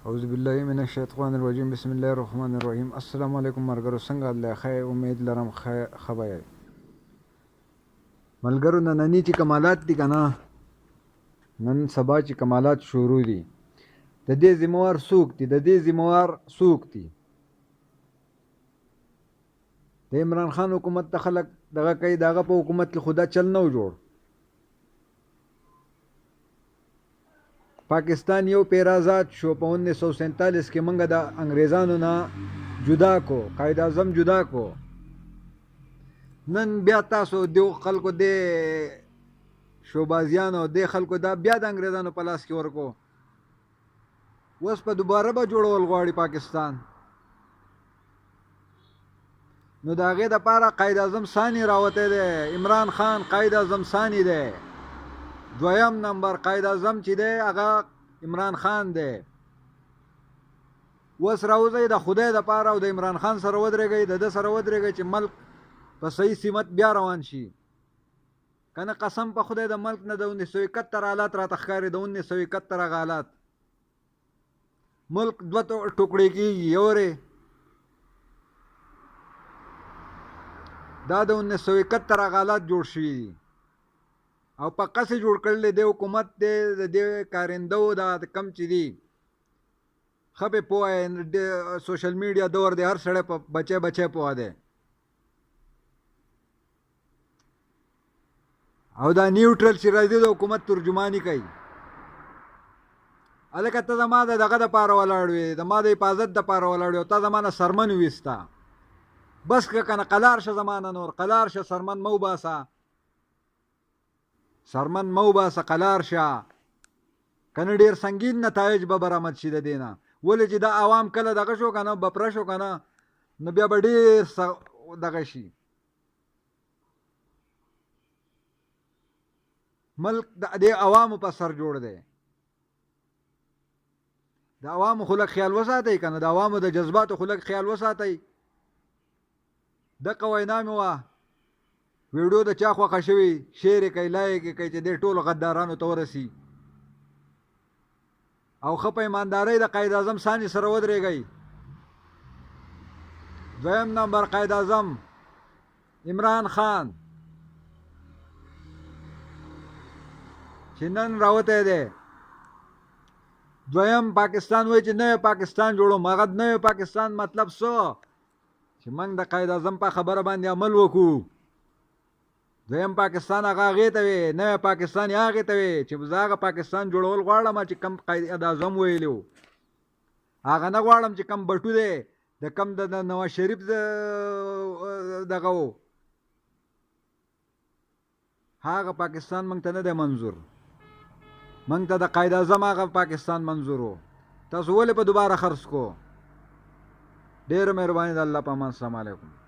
اعوذ بالله من الشیطان الرجیم بسم الله الرحمن الرحیم. السلام علیکم ملګرو، څنګه الله خیر؟ امید لرم خبره ملګرو. نننی چې کمالات دي کنه، نن سبا چې کمالات شروع دي، د دې ذمہوار څوک دي؟ د دې ذمہوار څوک دي؟ د عمران خان حکومت ته خلک دغه کوي، دغه په حکومت کې خدا چل نه جوړ. پاکستان یو پیر آزاد شو په 1947 کې، منګه د انګریزانو نه جدا کو، قائد اعظم جدا کو. نن بیا تاسو د خلکو د شوبازیانو د خلکو دا بیا د انګریزانو په لاس کې ورکو. اوس په دوباره به جوړول غواړي پاکستان. نو د هغې دپاره قائد اعظم ثاني راوتی دی. عمران خان قائد اعظم ثاني دی. دویم نمبر قائد اعظم چې دی هغه عمران خان دی. اوس راوځئ د خدای دپاره او د عمران خان سره ودرېږئ، د ده سره ودرېږئ چې ملک په صحیح سمت بیا روان شي. که نه قسم په خدای د ملک نه د 1971 حالات راته ښکاري، د 1971 هغه حالات. ملک دوه ټوکړې کېږي. یورې دا د 1971 هغه حالات جوړ شوي دي او په قصې جوړ کړلی دی حکومت دی د دې کارندهو دا کم چې دي. ښه پې پوه سوشل میډیا دور دی، هر سړی په بچی بچی پوه دی. او دا نیوټرل چې راځي د حکومت ترجماني کوي. هلکه ته زما د دغه دپاره ولاړ وې، زما د حفاظت دپاره ولاړ وې او تا زما نه سرمن وویسته. بس که که نه قلار شه زما نه، نور قلار شه، سرمن مه وباسه، سرمن مه وباسه، قلار شه. که نه ډېر سنګین نتایج به برآمد شي د دې نه. ولې چې دا عوام کله دغه شو که نه، بپره شو که نه، نو بیا به ډېر دغه شي. ملک د دې عوامو په سر جوړ دی. د عوامو خو لږ خیال وساتئ که نه، د عوامو د جذباتو خو لږ خیال وساتئ. دغه وینا مې وه، ویډیو د چا خوښه شوي شیر یې کوي، لایک یې کوي چې دې ټولو غدارانو ته ورسي. او ښه په ایماندارۍ د قائد اعظم ثاني سره ودرېږئ. دویم نمبر قائد اعظم عمران خان چې نن راوتی دی. دویم پاکستان وایي چې نوی پاکستان جوړوم. هغه نوی پاکستان مطلب څه؟ چې موږ د قائد اعظم په خبره باندې عمل وکړو. دویم پاکستان هغه هغې ته وي، نوی پاکستان یې هغې ته وي چې زه هغه پاکستان جوړول غواړم چې کم قائد اعظم ویلی و. هغه نه غواړم چې کم بټو دی د کم د نواز شریف دغه و، هغه پاکستان موږ ته نه دی منظور. موږ ته د قائد اعظم هغه پاکستان منظور و. تاسو ولې په دوباره خرڅ کو؟ ډېره مهرباني د الله په امان. السلام علیکم.